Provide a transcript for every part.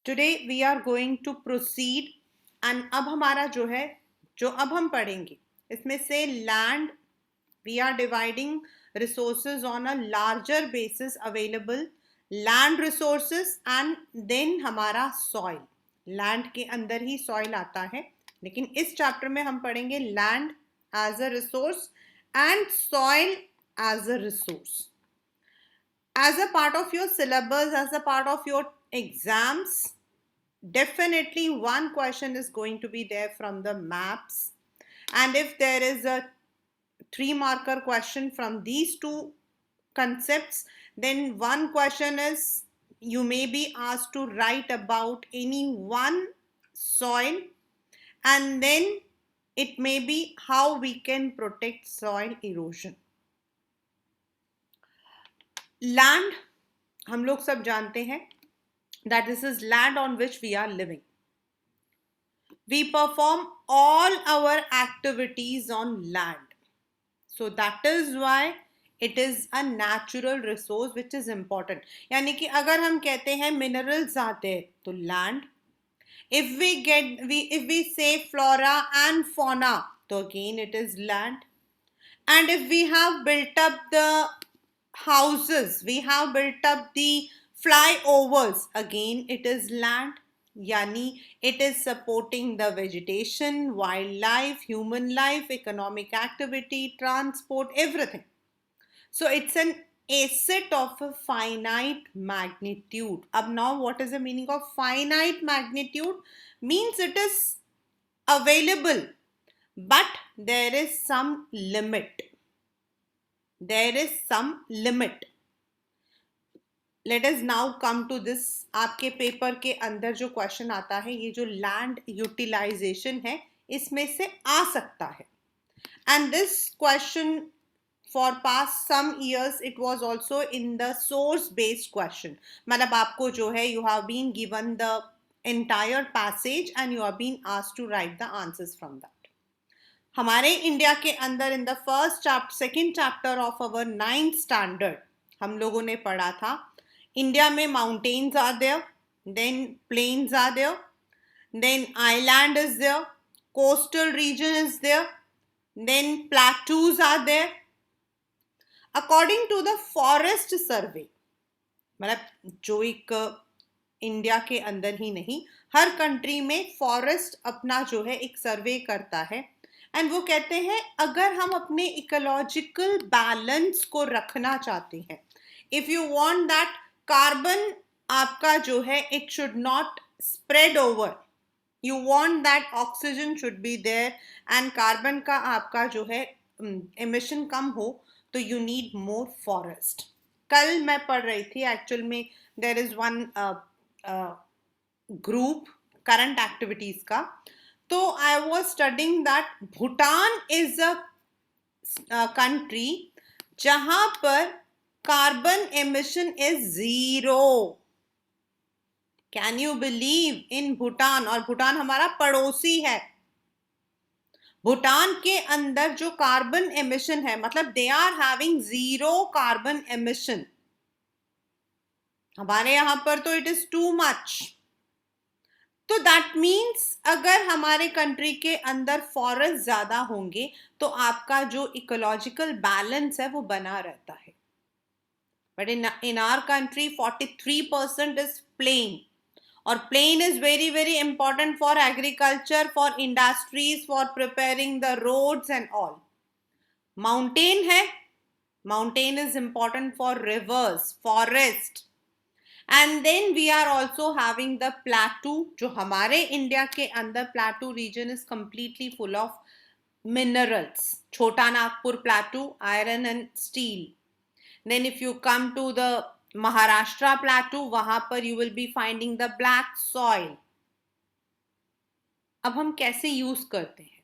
Today we are going to proceed and अब हमारा जो अब हम पढ़ेंगे इसमें से land we are dividing resources on a larger basis available land resources and then हमारा सॉइल। लैंड के अंदर ही सॉइल आता है, लेकिन इस चैप्टर में हम पढ़ेंगे land as a resource and soil as a resource. As a part of your syllabus, as a part of your exams, definitely one question is going to be there from the maps. And if there is a 3 marker question from these two concepts, then one question is you may be asked to write about any one soil, and then it may be how we can protect soil erosion. Land हम लोग सब जानते हैं that this is land on which we are living. We perform all our activities on land. So that is why it is a natural resource which is important. यानी कि अगर हम कहते हैं minerals आते हैं तो land. If we say flora and fauna, तो again it is land. And if we have built up the houses, we have built up the flyovers, again it is land. Yani it is supporting the vegetation, wildlife, human life, economic activity, transport, everything. So it's an asset of a finite magnitude. Ab now what is the meaning of finite magnitude? Means it is available, but there is some limit. There is some limit. Let us now come to this. आपके paper के अंदर जो question आता है, ये जो land utilisation है, इसमें से आ सकता है. And this question for past some years it was also in the source based question. मतलब आपको जो है you have been given the entire passage and you have been asked to write the answers from that. हमारे India के अंदर in the first chapter second chapter of our 9th standard हम लोगों ने पढ़ा था इंडिया में mountains are there, then plains are there, then island is there, coastal region is there, then plateaus are there. According to the forest survey, मतलब जो एक India के अंदर ही नहीं हर कंट्री में फॉरेस्ट अपना जो है एक सर्वे करता है, एंड वो कहते हैं अगर हम अपने इकोलॉजिकल बैलेंस को रखना चाहते हैं, if you want that carbon आपका जो है it should not spread over, you want that oxygen should be there and carbon का आपका जो है एमिशन कम हो, तो यू नीड मोर फॉरेस्ट. कल मैं पढ़ रही थी एक्चुअल में there is one group current activities का, तो I was studying that Bhutan is a country जहां पर carbon emission is 0. Can you believe in Bhutan? और भूटान हमारा पड़ोसी है. भूटान के अंदर जो कार्बन एमिशन है, मतलब they are having 0 carbon emission. हमारे यहां पर तो इट इज टू मच. तो दैट मीन्स अगर हमारे कंट्री के अंदर फॉरेस्ट ज्यादा होंगे तो आपका जो इकोलॉजिकल बैलेंस है वो बना रहता है. But in our country 43% is plain, और plain is very very important for agriculture, for industries, for preparing the roads and all. Mountain है, mountain is important for rivers, forest. And then we are also having the plateau, जो हमारे India के अंदर plateau region is completely full of minerals. छोटा Nagpur plateau, iron and steel. Then if you come to the Maharashtra plateau, वहां पर you will be finding the black soil. अब हम कैसे यूज करते हैं?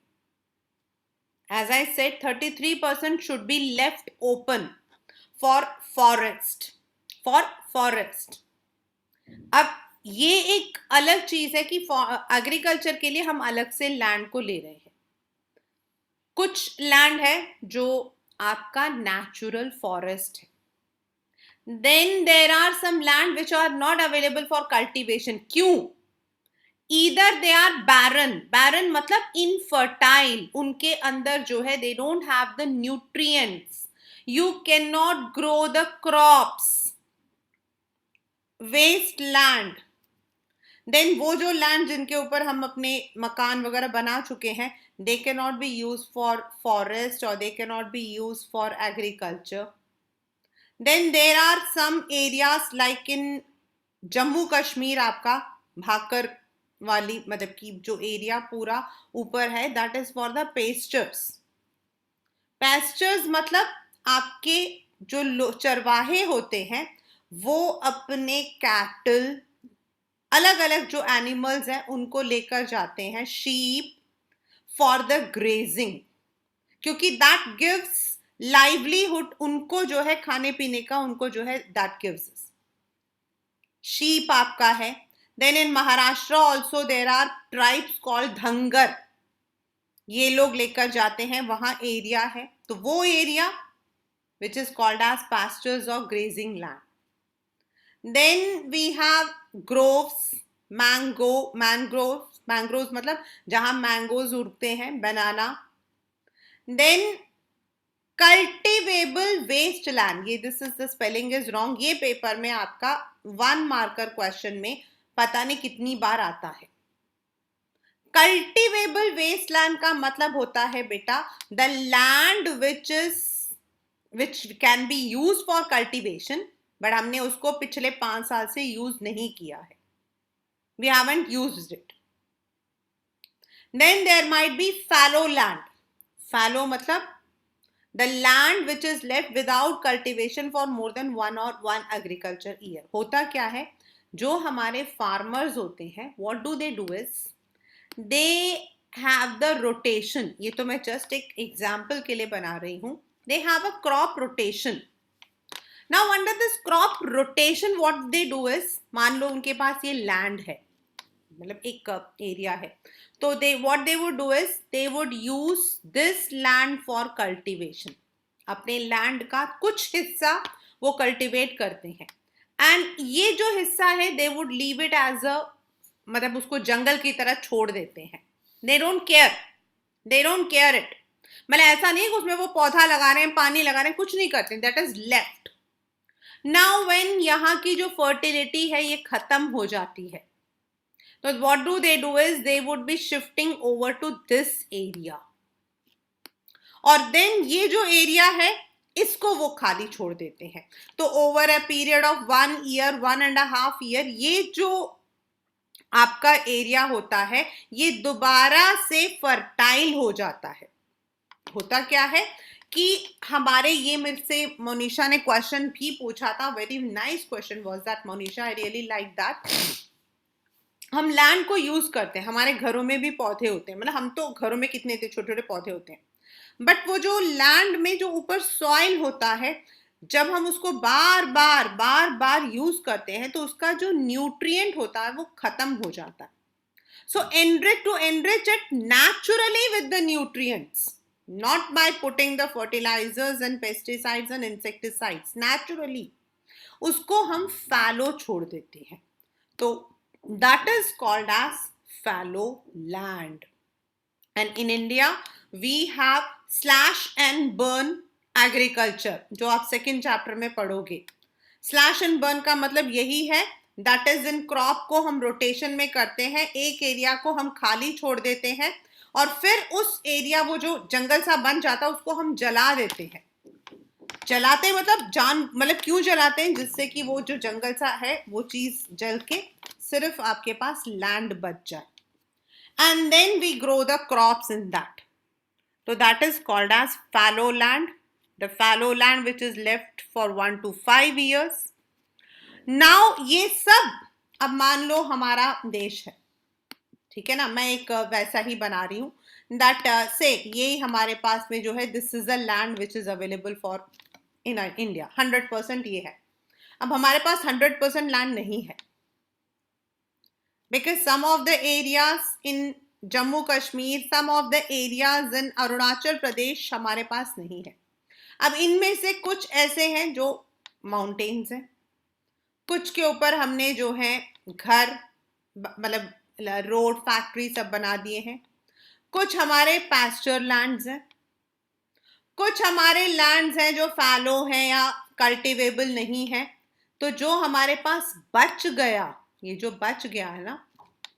As I said, 33% should be left open for forest. For forest. अब ये एक अलग चीज है कि एग्रीकल्चर के लिए हम अलग से लैंड को ले रहे हैं. कुछ लैंड है जो आपका नेचुरल फॉरेस्ट है. Then there are some land which are not available for cultivation. क्यों? Either they are barren. Barren मतलब infertile. उनके अंदर जो है they don't have the nutrients. You cannot grow the crops. Waste land. Then वो जो land जिनके ऊपर हम अपने मकान वगैरह बना चुके हैं, they can not be use for forest और they can not be use for agriculture. Then there are some areas like in Jammu Kashmir, आपका भाकर वाली मतलब कि जो एरिया पूरा ऊपर है, that is for the pastures. Pastures मतलब आपके जो चरवाहे होते हैं वो अपने कैटल, अलग अलग जो एनिमल्स हैं उनको लेकर जाते हैं, शीप, फॉर द ग्रेजिंग, क्योंकि दैट गिव्स लाइवलीहुड. उनको जो है खाने पीने का, उनको जो है दैट गिव्स. शीप आपका है. Then in Maharashtra also there are tribes called Dhangar. ये लोग लेकर जाते हैं, वहां एरिया है, तो वो area which is called as pastures और grazing land. Then we have groves, mangroves मतलब जहां मैंगोज उगते हैं, बनाना. Then cultivable wasteland, ये this is the spelling is wrong. ये पेपर में आपका 1 मार्कर क्वेश्चन में पता नहीं कितनी बार आता है. कल्टिवेबल वेस्टलैंड का मतलब होता है बेटा the land which can be use for cultivation, but हमने उसको पिछले 5 साल से यूज नहीं किया है. We haven't used it. Then there might be fallow land. Fallow मतलब the land which is left without cultivation for more than 1 agriculture year. होता क्या है, जो हमारे फार्मर्स होते हैं, what do they do is they have the rotation. ये तो मैं जस्ट एक एग्जाम्पल के लिए बना रही हूं. They have a crop rotation. Now under this crop rotation what they do is, मान लो उनके पास ये लैंड है, मतलब एक एरिया है, तो what they would do is they would use this land for cultivation. अपने लैंड का कुछ हिस्सा वो कल्टिवेट करते हैं, एंड ये जो हिस्सा है they would leave it as a, मतलब उसको जंगल की तरह छोड़ देते हैं. they don't care it. मतलब ऐसा नहीं कि उसमें वो पौधा लगा रहे हैं, पानी लगा रहे हैं, कुछ नहीं करते. That is left. Now when यहाँ की जो फर्टिलिटी है ये खत्म हो जाती है, तो what do is they would be shifting over to this area, और देन ये जो एरिया है इसको वो खाली छोड़ देते हैं. तो over a period of 1 year, 1.5 year, ये जो आपका एरिया होता है ये दोबारा से फर्टाइल हो जाता है. होता क्या है कि हमारे ये मेरे से मोनिशा ने क्वेश्चन भी पूछा था. Very nice question was that Monisha, I really like that. हम लैंड को यूज करते हैं, हमारे घरों में भी पौधे होते हैं, मतलब हम तो घरों में कितने छोटे छोटे पौधे होते हैं, बट वो जो लैंड में जो ऊपर सॉइल होता है, जब हम उसको बार बार यूज करते हैं तो उसका जो न्यूट्रिएंट होता है वो खत्म हो जाता है. सो enrich it naturally with the nutrients, not by putting the fertilizers and pesticides and insecticides. Naturally उसको हम fallow छोड़ देते हैं, तो that is called as fallow land. And in India we have slash and burn agriculture, जो आप second chapter में पढ़ोगे. स्लैश एंड बर्न का मतलब यही है, दैट इज इन क्रॉप को हम रोटेशन में करते हैं, एक एरिया को हम खाली छोड़ देते हैं और फिर उस एरिया वो जो जंगल सा बन जाता है उसको हम जला देते हैं. जलाते मतलब क्यों जलाते हैं, जिससे कि वो जो जंगल सा है वो चीज जल के सिर्फ आपके पास लैंड बच जाए. And then we grow the crops in that. So that is called as fallow land. The fallow land which is left for 1 to 5 years. Now ये सब अब मान लो हमारा देश है, ठीक है ना, मैं एक वैसा ही बना रही हूँ. That say ये हमारे पास में जो है, this is a land which is available for in India. 100% ये है. अब हमारे पास 100% land नहीं है, because some of the areas in Jammu Kashmir, some of the areas in Arunachal Pradesh हमारे पास नहीं है. अब इनमें से कुछ ऐसे हैं जो माउंटेन्स हैं, कुछ के ऊपर हमने जो है घर मतलब रोड फैक्ट्री सब बना दिए हैं, कुछ हमारे पैस्चर लैंड्स हैं, कुछ हमारे लैंड्स हैं जो फैलो हैं या कल्टिवेबल नहीं है। तो जो हमारे पास बच गया, ये जो बच गया है ना,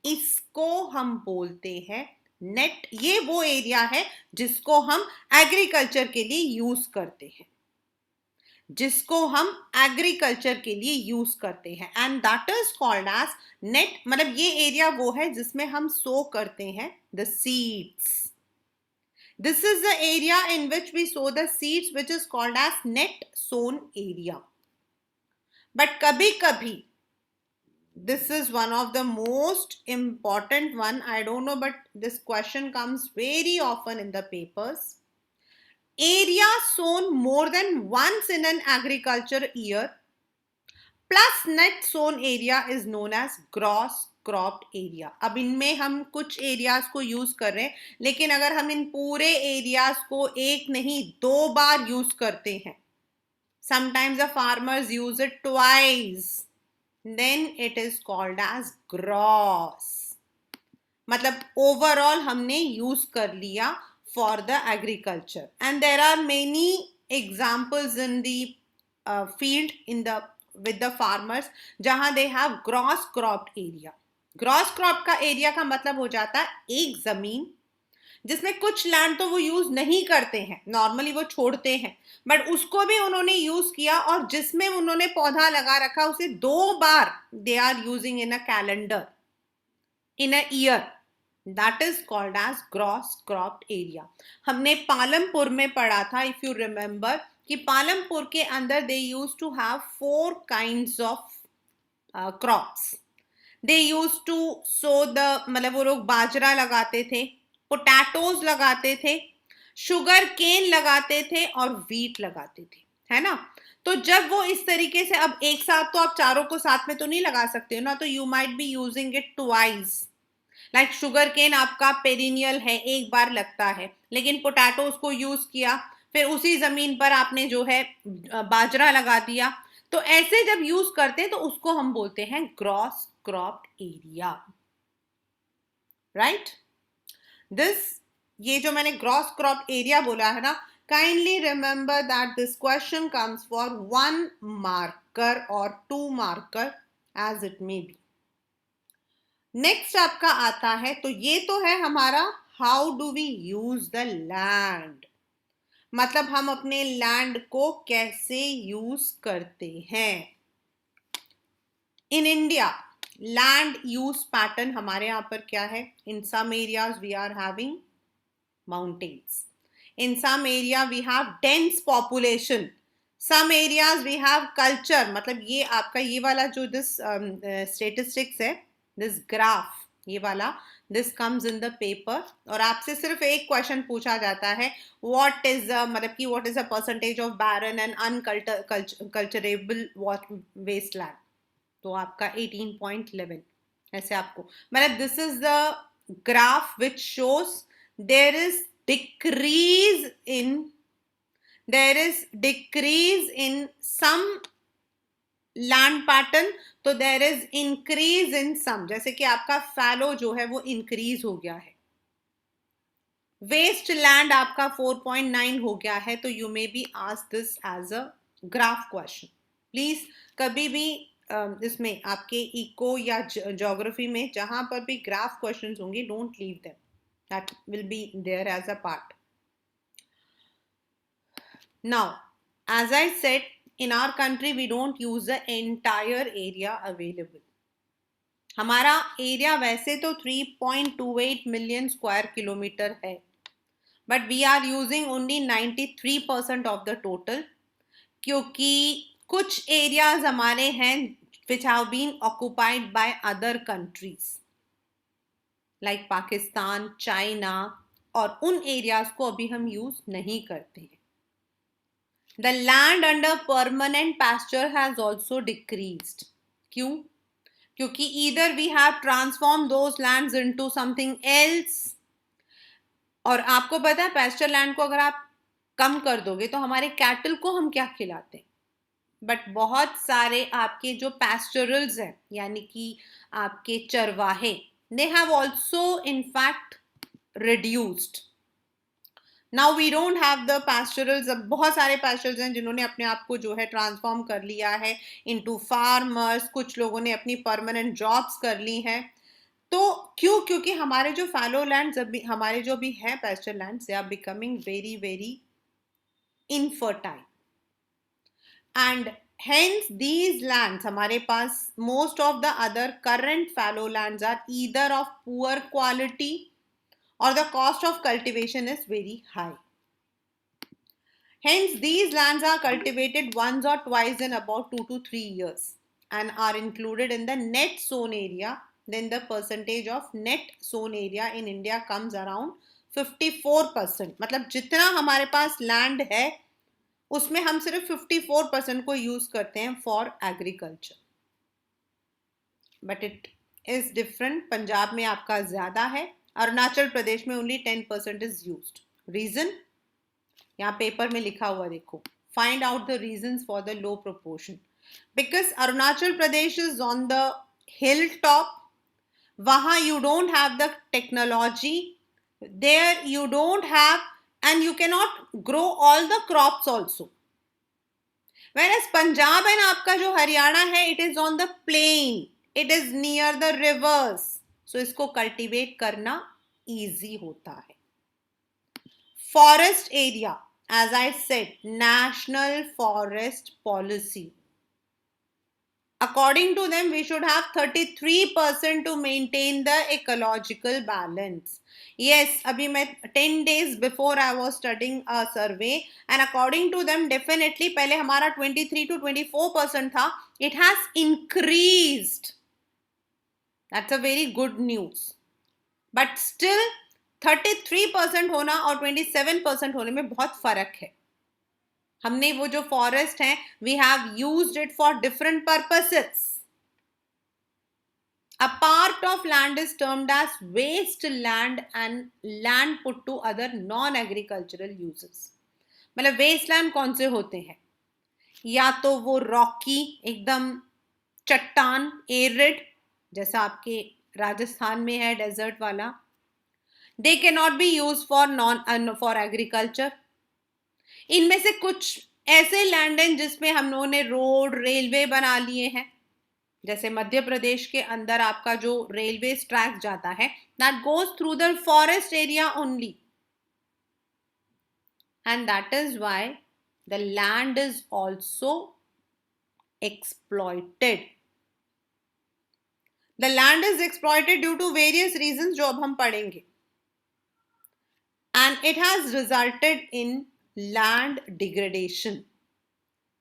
इसको हम बोलते हैं नेट। ये वो एरिया है जिसको हम एग्रीकल्चर के लिए यूज करते हैं, जिसको हम एग्रीकल्चर के लिए यूज करते हैं, and that is called as net. मतलब ये एरिया वो है जिसमें हम सो करते हैं the seeds. This is the area in which we sow the seeds, which is called as net sown area. But kabhi kabhi, this is one of the most important one. I don't know, but this question comes very often in the papers. Area sown more than once in an agriculture year plus net sown area is known as gross cropped area. अब इनमें हम कुछ areas को use कर रहे हैं, लेकिन अगर हम इन पूरे एरियाज को एक नहीं 2 बार यूज करते हैं, sometimes the farmers use it twice, then it is called as gross. मतलब ओवरऑल हमने यूज कर लिया for the agriculture. And there are many examples in the field in the with the farmers जहां they have gross cropped area। Gross crop का area का मतलब हो जाता है एक जमीन जिसमें कुछ लैंड तो वो यूज नहीं करते हैं, नॉर्मली वो छोड़ते हैं, बट उसको भी उन्होंने यूज किया, और जिसमें उन्होंने पौधा लगा रखा उसे 2 बार they are using in a calendar, in a year, that is called as gross cropped area. हमने पालमपुर में पढ़ा था, इफ यू रिमेंबर, कि पालमपुर के अंदर they use to have 4 kinds of crops. They use to so the, मतलब वो लोग बाजरा लगाते थे, पोटैटोज लगाते थे, शुगर केन लगाते थे और व्हीट लगाते थे, है ना। तो जब वो इस तरीके से, अब एक साथ तो आप चारों को साथ में तो नहीं लगा सकते हो ना, तो you might be using it twice. Like sugar cane आपका पेरिनियल है, एक बार लगता है, लेकिन पोटैटोज को यूज किया, फिर उसी जमीन पर आपने जो है बाजरा लगा दिया। तो ऐसे जब यूज करते हैं तो उसको हम बोलते हैं gross cropped area, right. This, ये जो मैंने ग्रॉस क्रॉप्ड एरिया बोला है ना, kindly remember that this question comes for 1 marker और 2 marker as it may be. Next आपका आता है, तो ये तो है हमारा how do we use the land, मतलब हम अपने लैंड को कैसे यूज करते हैं। In India land use pattern हमारे यहां पर क्या है, in some areas we are having mountains, in some area we have dense population, some areas we have culture. मतलब ये आपका ये वाला जो दिस स्टेटिस्टिक्स है, दिस ग्राफ, ये वाला, this comes in the paper, और आपसे सिर्फ एक क्वेश्चन पूछा जाता है, व्हाट इज मतलब कि what is the percentage of barren and unculturable waste land, तो आपका 18.11 ऐसे आपको, मतलब this is the graph which shows there is decrease in some land pattern, तो there is increase in some, जैसे कि आपका फैलो जो है वो इंक्रीज हो गया है, वेस्ट लैंड आपका 4.9 हो गया है। तो you may be asked this as a graph question. Please कभी भी इसमें आपके इको या ज्योग्राफी में जहां पर भी ग्राफ क्वेश्चंस होंगे, don't leave them, that will be there as a part. Now as I said, in our country we don't use the entire area available। हमारा एरिया वैसे तो 3.28 मिलियन स्क्वायर किलोमीटर है, but we are using only 93% of the total, क्योंकि कुछ areas हमारे हैं which have been occupied by other countries like Pakistan, China, और उन एरियाज को अभी हम यूज नहीं करते हैं। The land under permanent pasture has also decreased। क्यों? क्योंकि either we have transformed those lands into something else, और आपको पता है pasture land को अगर आप कम कर दोगे तो हमारे कैटल को हम क्या खिलाते हैं, बट बहुत सारे आपके जो पैस्टोरल्स हैं, यानी कि आपके चरवाहे, they have also in fact reduced. Now we don't have the pastorals. अब बहुत सारे पैस्टोरल्स हैं जिन्होंने अपने आप को जो है ट्रांसफॉर्म कर लिया है इनटू फार्मर्स. कुछ लोगों ने अपनी परमानेंट जॉब्स कर ली हैं. तो क्यों? क्योंकि हमारे जो फैलो लैंड्स अभी हमारे जो भी हैं pasture lands, they are becoming very very infertile. And hence these lands हमारे पास most of the other current fallow lands are either of poor quality or the cost of cultivation is very high. Hence these lands are cultivated once or twice in about 2 to 3 years and are included in the net sown area. Then the percentage of net sown area in India comes around 54%. मतलब जितना हमारे पास land है उसमें हम सिर्फ 54% को use करते हैं for agriculture. But it is different. Punjab में आपका ज्यादा है, अरुणाचल प्रदेश में ओनली 10% इज यूज्ड. रीजन यहाँ पेपर में लिखा हुआ देखो. Find out the reasons for the low proportion. Because Arunachal Pradesh is on the hill top. वहां you don't have the technology. There you don't have and you cannot grow all the crops also. Whereas Punjab and आपका जो हरियाणा है, it is on the plain, it is near the rivers, so इसको cultivate करना easy होता है. Forest area, as I said, National Forest Policy. According to them, we should have 33% to maintain the ecological balance. Yes, अभी मैं 10 days before I was studying a survey and according to them definitely पहले हमारा 23 to 24% था. It has increased. That's a very good news. But still 33% होना और 27% होने में बहुत फर्क है. हमने वो जो फॉरेस्ट है, we have used it for different purposes. A part of land is termed as waste land and land put to other non-agricultural uses. मतलब वेस्ट लैंड कौन से होते हैं? या तो वो रॉकी, एकदम चट्टान, एरिड, जैसा आपके राजस्थान में है डेजर्ट वाला. दे can not be use for agriculture. इनमें से कुछ ऐसे लैंड हैं जिसमें हम लोगों ने रोड, रेलवे बना लिए हैं. जैसे मध्य प्रदेश के अंदर आपका जो रेलवे ट्रैक जाता है, that goes through the forest area only. And that is why the land is also exploited. The land is exploited due to various reasons जो अब हम पढ़ेंगे. And it has resulted in land degradation.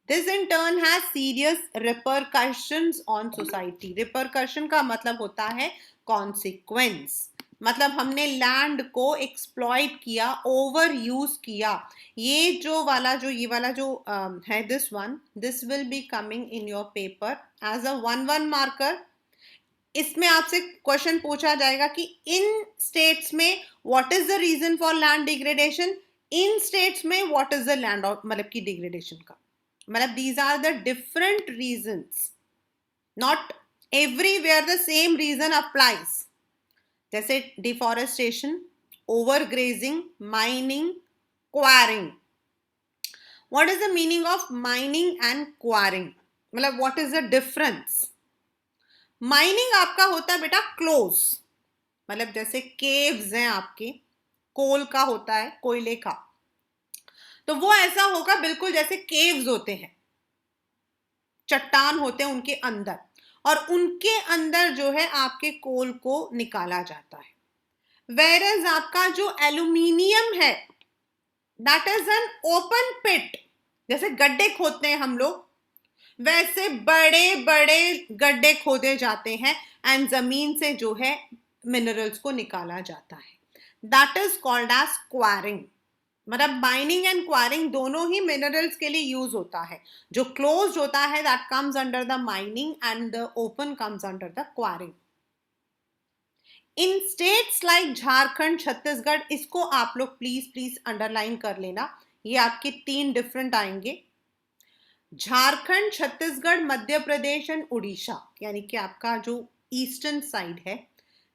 This in turn has serious repercussions on society. Repercussion का मतलब होता है consequence. मतलब हमने लैंड को एक्सप्लॉइट किया, ओवर यूज किया. ये वाला जो है, this will be coming in your paper as a 1-1 marker. इसमें आपसे क्वेश्चन पूछा जाएगा कि इन स्टेट्स में what is the reason for land degradation. इन स्टेट्स में व्हाट इज द लैंड मतलब की डिग्रेडेशन का मतलब these are the different reasons. Not everywhere the same reason applies. जैसे deforestation, overgrazing, mining, quarrying. What is the meaning of mining and quarrying? मतलब what is the difference? Mining आपका होता है बेटा क्लोज. मतलब जैसे केव्स हैं आपके, कोल का होता है, कोयले का, तो वो ऐसा होगा बिल्कुल जैसे केव्स होते हैं, चट्टान होते हैं उनके अंदर, और उनके अंदर जो है आपके कोल को निकाला जाता है. वेयरएज आपका जो एल्यूमिनियम है, दैट इज एन ओपन पिट. जैसे गड्ढे खोदते हैं हम लोग, वैसे बड़े बड़े गड्ढे खोदे जाते हैं एंड जमीन से जो है मिनरल्स को निकाला जाता है. That is called as quarrying. मतलब माइनिंग एंड क्वारिंग दोनों ही मिनरल्स के लिए यूज होता है. जो क्लोज होता है that comes under the mining and the open comes under the quarrying. In states like Jharkhand, Chhattisgarh, इसको आप लोग प्लीज अंडरलाइन कर लेना. ये आपके 3 डिफरेंट आएंगे. झारखंड, छत्तीसगढ़, मध्य प्रदेश एंड उड़ीसा, यानी कि आपका जो ईस्टर्न साइड है,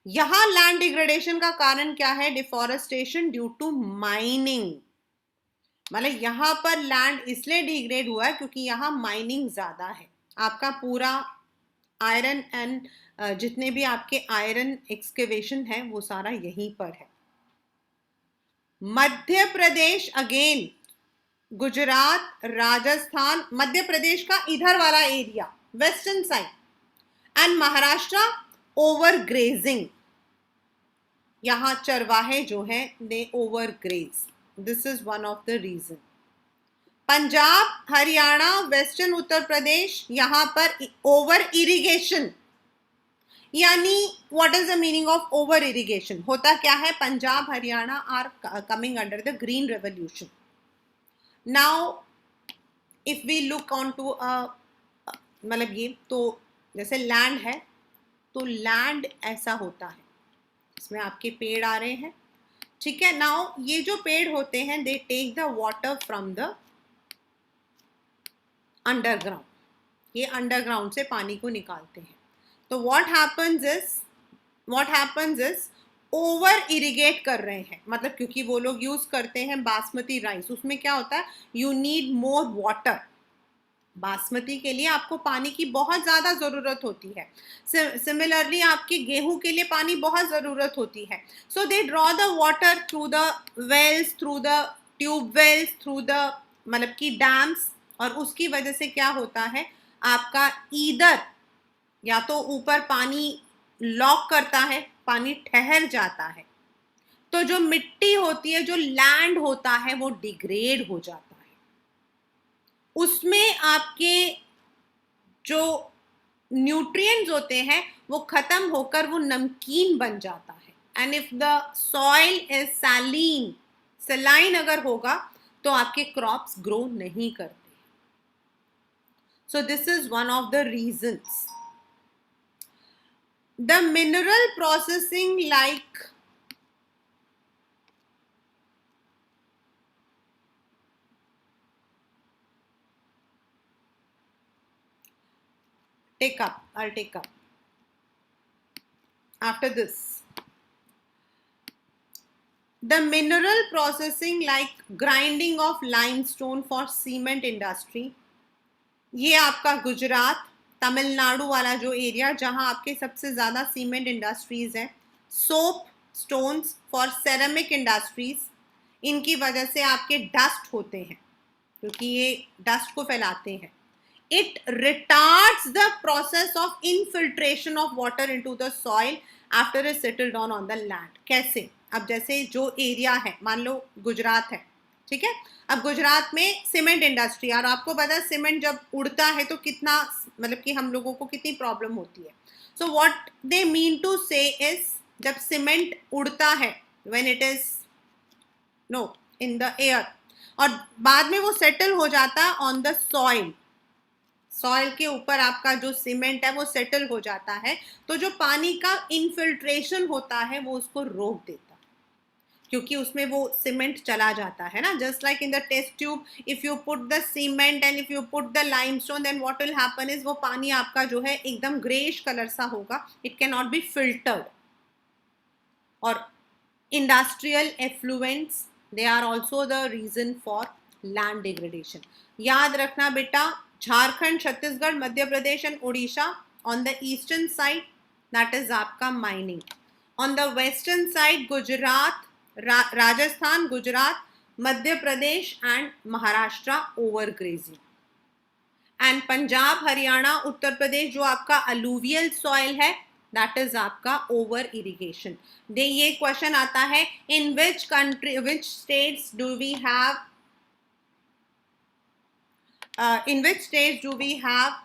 यहां लैंड डिग्रेडेशन का कारण क्या है? Deforestation due to mining. मतलब यहां पर लैंड इसलिए डिग्रेड हुआ है क्योंकि यहां माइनिंग ज्यादा है। आपका पूरा आयरन एंड जितने भी आपके आयरन एक्सकेवेशन है वो सारा यहीं पर है। मध्य प्रदेश अगेन, गुजरात, राजस्थान, मध्य प्रदेश का इधर वाला area western side, and Maharashtra over grazing. यहां चरवाहे जो हैं they over graze, this is one of the reason. Punjab, Haryana, western Uttar Pradesh, यहां पर ओवर इरिगेशन। यानी what is the meaning of over irrigation? होता क्या है, Punjab Haryana are coming under the green revolution. Now if we look on to मतलब ये तो जैसे लैंड है, तो लैंड ऐसा होता है, इसमें आपके पेड़ आ रहे हैं, ठीक है। नाउ ये जो पेड़ होते हैं they take the water from the underground, ये अंडरग्राउंड से पानी को निकालते हैं। तो what happens is over irrigate कर रहे हैं, मतलब क्योंकि वो लोग यूज करते हैं बासमती राइस, उसमें क्या होता है, you need more water. Basmati के लिए आपको पानी की बहुत ज्यादा जरूरत होती है। सिमिलरली आपकी गेहूं के लिए पानी बहुत जरूरत होती है। So they draw the water through the wells, through the tube wells, through the मतलब की डैम्स, और उसकी वजह से क्या होता है, आपका ईदर या तो ऊपर पानी लॉक करता है, पानी ठहर जाता है, तो जो मिट्टी होती है, जो लैंड होता है, वो डिग्रेड हो जाता है, उसमें आपके जो न्यूट्रिएंट्स होते हैं वो खत्म होकर वो नमकीन बन जाता है। And if the soil is saline, saline अगर होगा तो आपके क्रॉप्स ग्रो नहीं करते। So this is one of the reasons. The mineral processing like I'll take up after this. The mineral processing like grinding of limestone for cement industry, ये आपका गुजरात, तमिलनाडु वाला जो एरिया जहां आपके सबसे ज्यादा सीमेंट इंडस्ट्रीज है। Soap stones for ceramic industries, इनकी वजह से आपके डस्ट होते हैं क्योंकि ये डस्ट को फैलाते हैं। It retards the process of infiltration of water into the soil after it settled down on the land. कैसे? अब जैसे जो एरिया है, मान लो गुजरात है, ठीक है। अब गुजरात में सीमेंट इंडस्ट्री, और आपको पता है सीमेंट जब उड़ता है तो कितना मतलब कि हम लोगों को कितनी प्रॉब्लम होती है। So what they mean to say is, जब सीमेंट उड़ता है, when it is no in the air, और बाद में वो सेटल हो जाता है ऑन द सॉइल, सॉइल के ऊपर आपका जो सीमेंट है वो सेटल हो जाता है, तो जो पानी का इनफिल्ट्रेशन होता है वो उसको रोक देता है, क्योंकि उसमें वो सीमेंट चला जाता है ना। Just like in the test tube, if you put the cement and if you put the limestone, then what will happen is वो पानी आपका जो है एकदम ग्रेइश कलर सा होगा, it can not be filtered. और industrial effluents, they are also the reason for land degradation. याद रखना बेटा, Jharkhand, Chhattisgarh, Madhya Pradesh and Orissa on the eastern side, that is आपका mining. On the western side Gujarat, Rajasthan, Gujarat, Madhya Pradesh and Maharashtra over grazing. And Punjab, Haryana, Uttar Pradesh जो आपका alluvial soil है, that is आपका over irrigation. They ये question आता है, इन which country, which states do we have in which stage do we have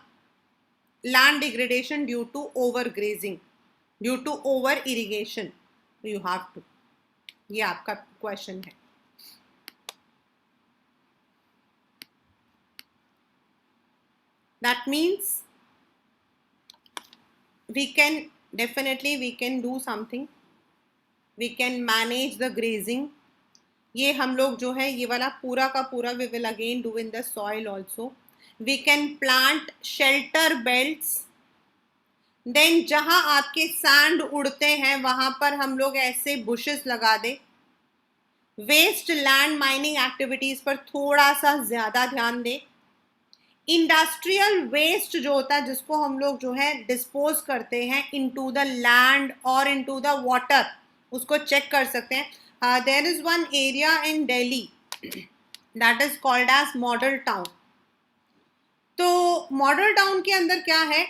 land degradation due to overgrazing, due to over irrigation? You have to, ये आपका question है। That means we can definitely we can do something, we can manage the grazing। ये हम लोग जो है ये वाला पूरा का पूरा we will again do in the soil also। We can plant shelter belts. Then जहां आपके सैंड उड़ते हैं वहां पर हम लोग ऐसे बुशेस लगा दें. वेस्ट लैंड माइनिंग एक्टिविटीज पर थोड़ा सा ज्यादा ध्यान दें. इंडस्ट्रियल वेस्ट जो होता है जिसको हम लोग जो है डिस्पोज करते हैं इनटू द लैंड और इनटू द वाटर, उसको चेक कर सकते हैं. There is one area in Delhi that is called as Model Town. तो मॉडल टाउन के अंदर क्या है,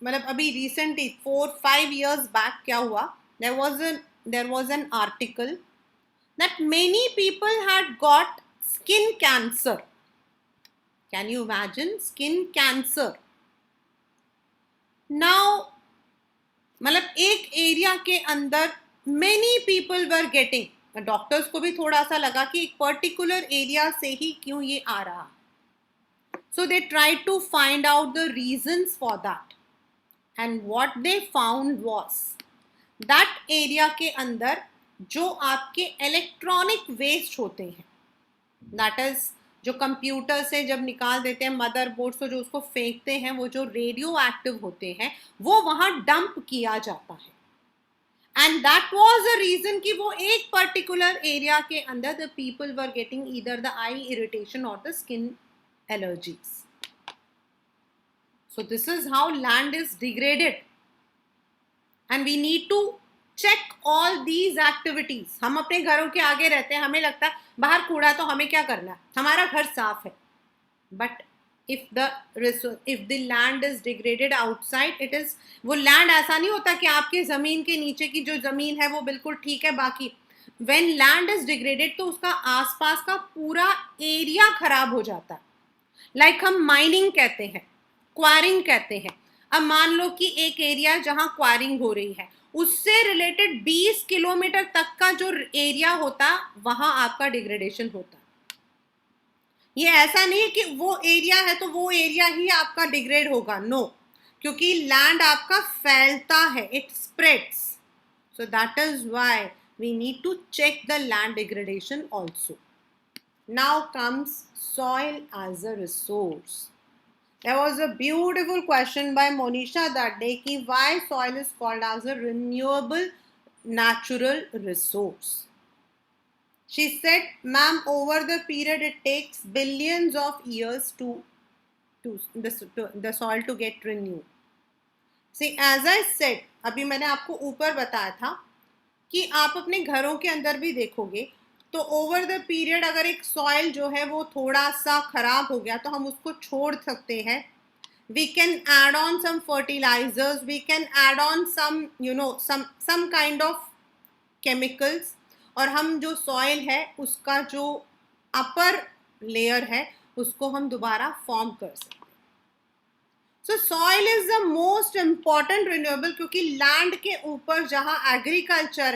मतलब अभी रिसेंटली 4-5 years बैक क्या हुआ, there was an article that many people had got skin cancer. Can you imagine skin cancer? Now, मतलब एक एरिया के अंदर many people were getting. Doctors को भी थोड़ा सा लगा कि एक पर्टिकुलर एरिया से ही क्यों ये आ रहा. So they tried to find out the reasons for that. And what they found was that area के अंदर जो आपके इलेक्ट्रॉनिक वेस्ट होते हैं, that is जो कंप्यूटर से जब निकाल देते हैं मदरबोर्ड से जो उसको फेंकते हैं, वो जो रेडियो एक्टिव होते हैं वो वहां डंप किया जाता है. And that was a reason कि वो एक पर्टिकुलर एरिया के अंदर the people were getting either the eye irritation और the skin allergies. So this is how land is degraded and we need to check all these activities. हम अपने घरों के आगे रहते हैं, हमें लगता है बाहर कूड़ा तो हमें क्या करना है, हमारा घर साफ है. But if the land is degraded outside, it is, वो लैंड ऐसा नहीं होता कि आपके जमीन के नीचे की जो जमीन है वो बिल्कुल ठीक है, बाकी व्हेन लैंड इज डिग्रेडेड तो उसका आसपास का पूरा एरिया खराब हो जाता है. लाइक हम माइनिंग कहते हैं, क्वारिंग कहते हैं. अब मान लो कि एक एरिया जहां क्वारिंग हो रही है उससे रिलेटेड 20 किलोमीटर तक का जो एरिया होता वहां आपका डिग्रेडेशन होता. ये ऐसा नहीं है कि वो एरिया है तो वो एरिया ही आपका डिग्रेड होगा, नो, क्योंकि लैंड आपका फैलता है, it spreads. So that is why we need to check the land degradation also. Now comes soil as a resource. There was a beautiful question by Monisha that day ki why soil is called as a renewable natural resource. She said, ma'am, over the period it takes billions of years to the soil to get renewed. See, as I said, अभी मैंने आपको ऊपर बताया था कि आप अपने घरों के अंदर भी देखोगे तो ओवर द पीरियड अगर एक सॉइल जो है वो थोड़ा सा खराब हो गया तो हम उसको छोड़ सकते हैं. We can add on some fertilizers, we can add on some some kind of chemicals, और हम जो सॉइल है उसका जो अपर लेयर है उसको हम दोबारा फॉर्म कर सकते हैं. सो soil is the most important renewable, क्योंकि लैंड के ऊपर जहां एग्रीकल्चर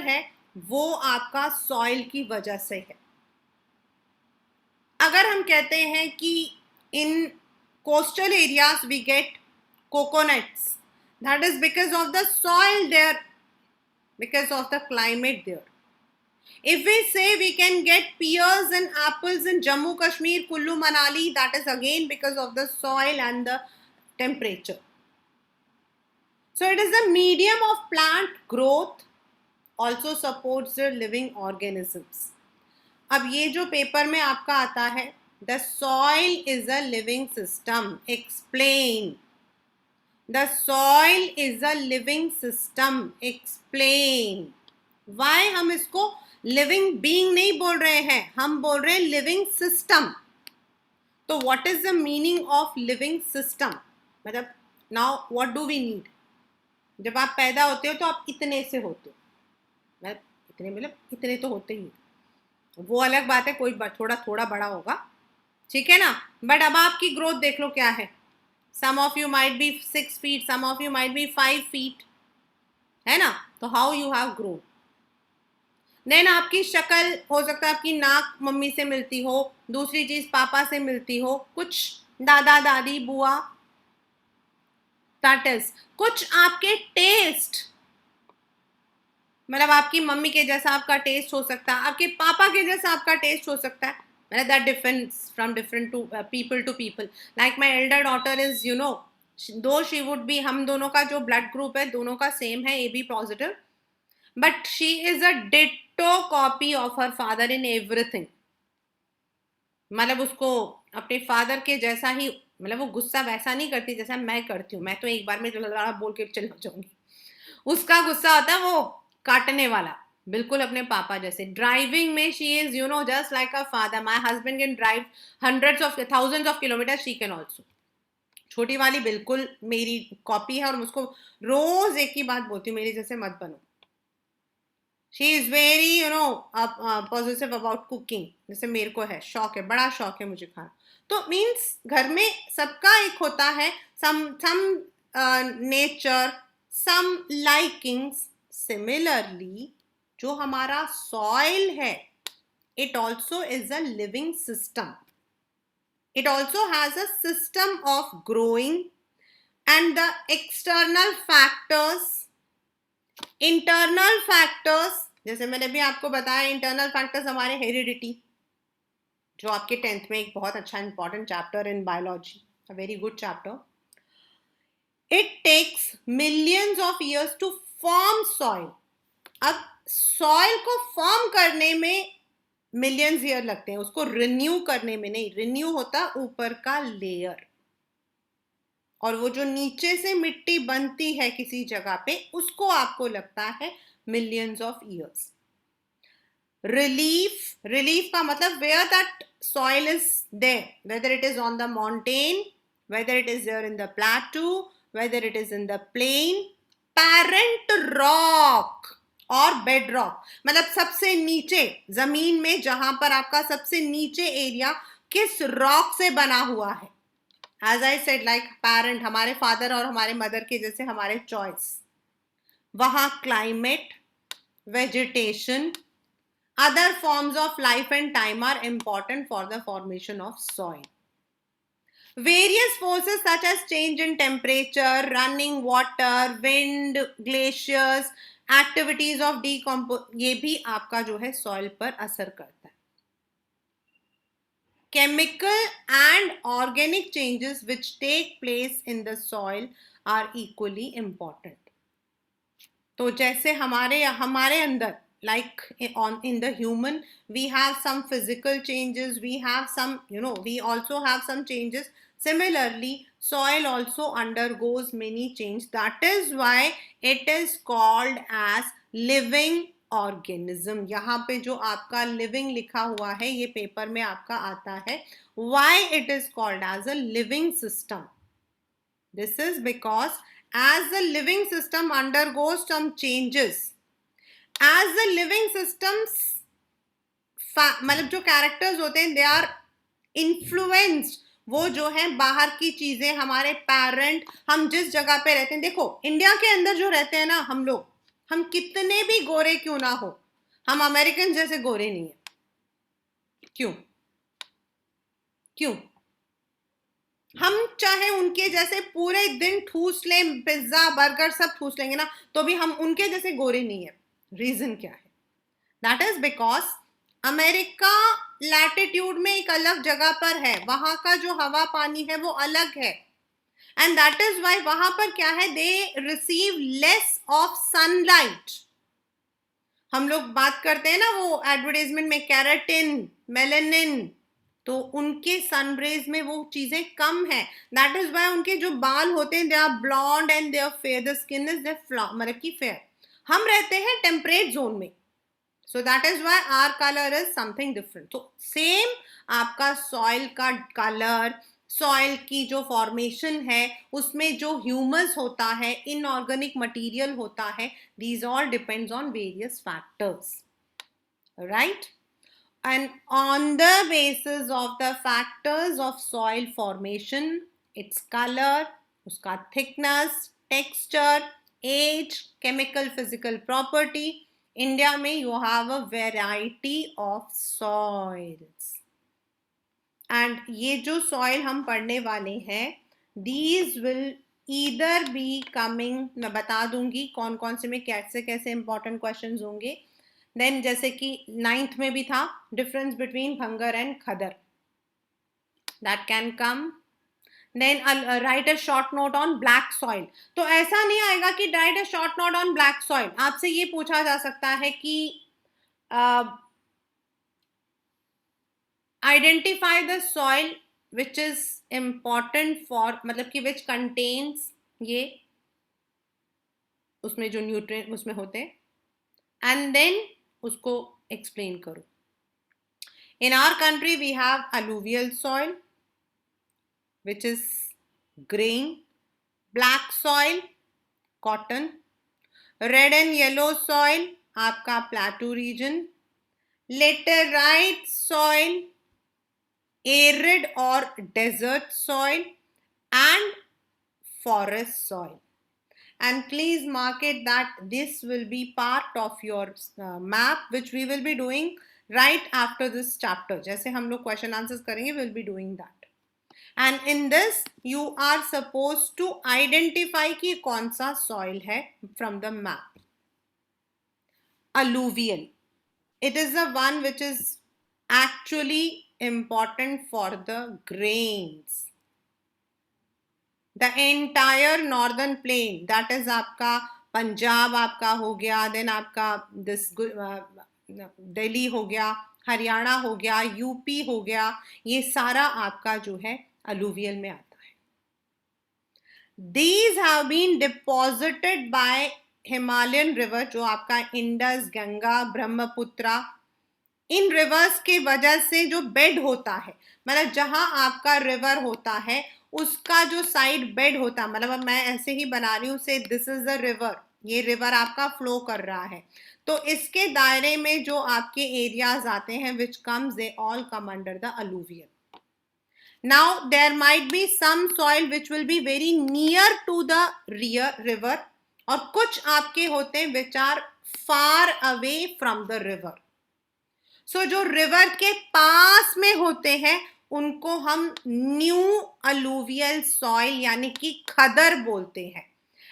है वो आपका सॉइल की वजह से है. अगर हम कहते हैं कि in coastal areas we get coconuts, that is because of the soil there, because of the climate there. If we say we can get pears and apples in Jammu Kashmir, Kullu Manali, that is again because of the soil and the temperature. So it is the medium of plant growth, also supports the living organisms. अब ये जो paper में आपका आता है, the soil is a living system. Explain. The soil is a living system. Explain. Why हम इसको living being नहीं बोल रहे हैं, हम बोल रहे हैं living system. तो what is the meaning of living system? मतलब now what do we need? जब आप पैदा होते हो तो आप इतने से होते हो, मतलब इतने तो होते ही, वो अलग बात है, कोई थोड़ा थोड़ा बड़ा होगा, ठीक है ना. बट अब आपकी ग्रोथ देख लो क्या है. Some of you might be 6 feet, some of you might be 5 feet, है ना. तो how you have grown. Then आपकी शक्ल हो सकता है आपकी नाक मम्मी से मिलती हो, दूसरी चीज पापा से मिलती हो, कुछ दादा दादी बुआ, दैट इज कुछ आपके टेस्ट, मतलब आपकी मम्मी के जैसा आपका टेस्ट हो सकता है, आपके पापा के जैसा आपका टेस्ट हो सकता है. मतलब that difference from different to people to people. Like my elder daughter is, though she would be, हम दोनों का जो blood group है दोनों का same है, AB positive, but she is a ditto copy of her father in everything. मतलब उसको अपने फादर के जैसा ही, मतलब वो गुस्सा वैसा नहीं करती जैसा मैं करती हूँ. मैं तो एक बार में लड़ा बोल के चला जाऊंगी. उसका गुस्सा होता है वो काटने वाला, बिल्कुल अपने पापा जैसे. ड्राइविंग में she is just like a father. My husband can drive hundreds of thousands of kilometre, she can also. छोटी वाली बिल्कुल मेरी कॉपी है और मुझको रोज एक ही बात बोलती हूँ, मेरी जैसे मत बनो. She is very positive about cooking. जैसे मेरे को है, शौक है, बड़ा शौक है मुझे खाना. तो मीन्स घर में सबका एक होता है some nature, some likings. Similarly, जो हमारा सॉइल है, it also is a living system. It also has a system of growing, and the external factors, internal factors, जैसे मैंने भी आपको बताया, इंटरनल फैक्टर्स हमारे हेरिडिटी, जो आपके 10th में एक बहुत अच्छा important chapter in biology, a very good chapter. It takes millions of years to form soil. अब सॉइल को फॉर्म करने में मिलियंस ईयर लगते हैं, उसको रिन्यू करने में नहीं. रिन्यू होता ऊपर का लेयर, और वो जो नीचे से मिट्टी बनती है किसी जगह पे, उसको आपको लगता है मिलियंस ऑफ ईयर्स. रिलीफ का मतलब where that soil is there, whether it is on the mountain, whether it is there in the plateau, whether it is in the plain. Parent rock और बेड रॉक, मतलब सबसे नीचे जमीन में, जहां पर आपका सबसे नीचे एरिया किस रॉक से बना हुआ है. As I said, like parent, हमारे फादर और हमारे मदर के जैसे हमारे चॉइस. वहां climate, vegetation, other forms of life and time are important for the formation of soil. Various forces such as change in temperature, running water, wind, glaciers, activities of decomposition, ये भी आपका जो है soil पर असर करता है. Chemical and organic changes which take place in the soil are equally important. तो जैसे हमारे अंदर, like in the human, we have some physical changes, we have some, we also have some changes. Similarly, soil also undergoes many changes. That is why it is called as living organism. यहाँ पे जो आपका living लिखा हुआ है, ये paper में आपका आता है. Why it is called as a living system? This is because as the living system undergoes some changes, as the living systems, मतलब जो कैरेक्टर्स होते हैं, दे आर इन्फ्लुएंस्ड. वो जो है बाहर की चीजें, हमारे पेरेंट, हम जिस जगह पे रहते हैं. देखो, इंडिया के अंदर जो रहते हैं ना हम लोग, हम कितने भी गोरे क्यों ना हो, हम अमेरिकन जैसे गोरे नहीं है. क्यों? हम चाहे उनके जैसे पूरे दिन ठूस लें, पिज्जा बर्गर सब ठूस लेंगे ना, तो भी हम उनके जैसे गोरे नहीं है. रीजन क्या है? That is because America latitude में एक अलग जगह पर है, वहां का जो हवा पानी है वो अलग है. एंड दैट इज वाई वहां पर क्या है, they receive less of sunlight. हम लोग बात करते हैं ना वो एडवर्टाइजमेंट में, कैरेटिन, मेलेनिन, तो उनके सनरेज में वो चीजें कम है. दैट इज वाई उनके जो बाल होते हैं, they are blonde and they are fair, the skin is मतलब की फेयर. हम रहते हैं टेम्परेट जोन में, so that is why our colour is something different. तो सेम आपका सॉइल का कलर, सॉइल की जो फॉर्मेशन है, उसमें जो ह्यूमस होता है, इनऑर्गेनिक मटेरियल होता है, these all depends on various factors, right. And on the basis of the factors of soil formation, its color, उसका thickness, texture, age, chemical physical property, India में you have a variety of soils. And ये जो soil हम पढ़ने वाले हैं, these will either be coming, मैं बता दूंगी कौन कौन से में कैसे कैसे important questions होंगे. देन जैसे कि 9th में भी था, difference between bhangar and khadar, that can come. Then write a short note on black soil. तो ऐसा नहीं आएगा कि write a short note on black soil. आपसे ये पूछा जा सकता है कि identify the soil which is important for, मतलब कि विच कंटेन्स ये, उसमें जो न्यूट्रिएंट उसमें होते हैं, एंड देन उसको एक्सप्लेन करो. In our country we have alluvial soil which is grain, black soil cotton, red and yellow soil आपका plateau region, laterite soil arid और desert soil, and forest soil. And please mark it that this will be part of your map which we will be doing right after this chapter. जैसे हम लोग question answers करेंगे, we will be doing that. And in this you are supposed to identify कि कौन सा soil है from the map. Alluvial. It is the one which is actually important for the grains. The entire northern plain, that is आपका पंजाब आपका हो गया, then आपका this Delhi हो गया, हरियाणा हो गया, यूपी हो गया, ये सारा आपका जो है अलूवियल में आता है. These have been deposited by Himalayan river, जो आपका इंडस, गंगा, ब्रह्मपुत्रा, इन रिवर्स के वजह से जो बेड होता है, मतलब जहां आपका रिवर होता है उसका जो साइड बेड होता है, मतलब मैं ऐसे ही बना रही हूं से दिस इज द रिवर, ये रिवर आपका फ्लो कर रहा है, तो इसके दायरे में जो आपके एरियाज आते हैं which comes, they all come under the alluvial. Now there might be some soil which will be very near to the river, और कुछ आपके होते हैं which are far away from the river. So जो river के पास में होते हैं उनको हम न्यू alluvial soil यानी कि खदर बोलते हैं,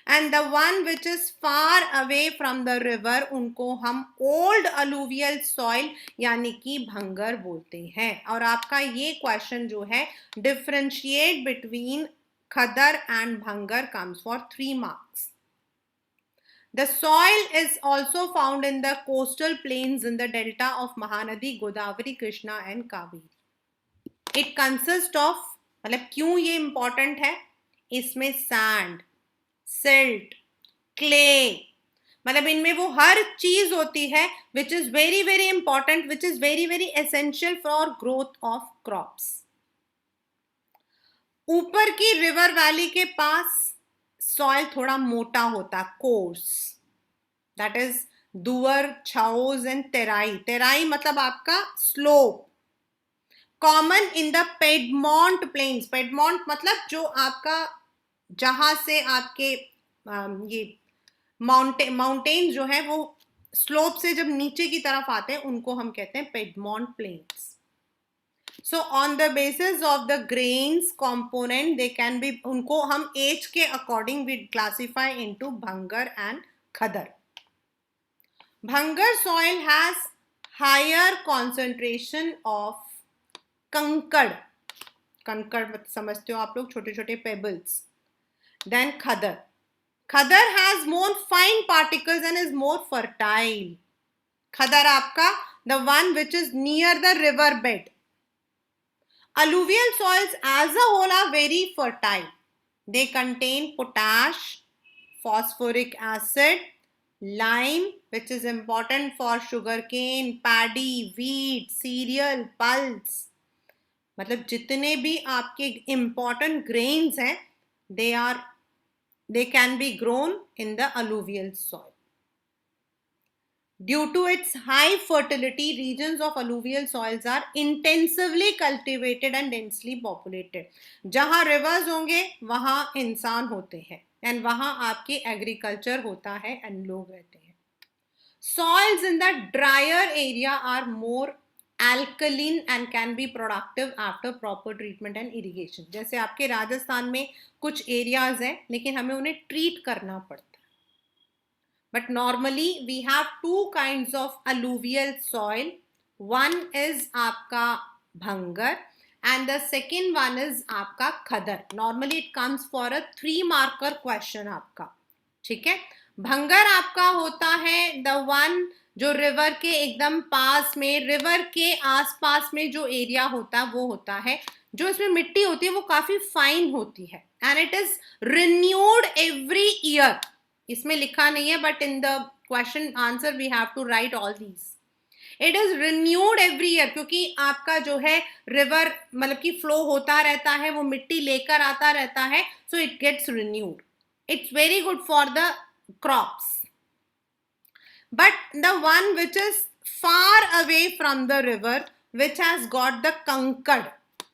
and the one which is far away from the river उनको हम old alluvial soil यानी कि भंगर बोलते हैं. और आपका ये क्वेश्चन जो है differentiate between khaddar and bhangar comes for 3 marks. The soil is also found in the coastal plains in the delta of Mahanadi, Godavari, Krishna and Kaveri. It consists of, मतलब क्यों ये important है, इसमें sand, silt, clay, मतलब इनमें वो हर चीज होती है which is very very important, which is very very essential for growth of crops. ऊपर की रिवर वैली के पास सॉइल थोड़ा मोटा होता, coarse, that is Duar, Chhos and Terai. Terai मतलब आपका slope. Common in the piedmont plains. Piedmont मतलब जो आपका जहां से आपके ये माउंटेन्स जो है वो स्लोप से जब नीचे की तरफ आते हैं उनको हम कहते हैं Piedmont planes. So on the basis of the grains component they can be, उनको हम age के according we classify into bhangar and khadar. Bhangar soil has higher concentration of कंकड़. कंकड़ समझते हो आप लोग, छोटे छोटे pebbles. Then khadar. Khadar has more fine particles and is more fertile. Khadar आपका the one which is near the river bed. Alluvial soils as a whole are very fertile. They contain potash, phosphoric acid, lime, which is important for sugarcane, paddy, wheat, cereal, pulse. मतलब जितने भी आपके important grains हैं, they can be grown in the alluvial soil. Due to its high fertility, regions of alluvial soils are intensively cultivated and densely populated. जहां rivers होंगे वहां इंसान होते हैं and वहां आपके agriculture होता है and लोग रहते हैं. Soils in the drier area are more alkaline and can be productive after proper treatment and irrigation. जैसे आपके राजस्थान में कुछ areas हैं लेकिन हमें उन्हें treat करना पड़ता है. But normally we have two kinds of alluvial soil. One is आपका bhangar and the second one is आपका खदर. Normally it comes for a 3 marker question आपका. ठीक है. भंगर आपका होता है the one जो रिवर के एकदम पास में, रिवर के आसपास में जो एरिया होता है वो होता है. जो इसमें मिट्टी होती है वो काफी फाइन होती है and it is renewed every year. इसमें लिखा नहीं है but in the question answer we have to write all these. It is renewed every year क्योंकि आपका जो है रिवर मतलब कि फ्लो होता रहता है, वो मिट्टी लेकर आता रहता है, so it gets renewed. It's very good for the crops. But the one which is far away from the river which has got the kankar,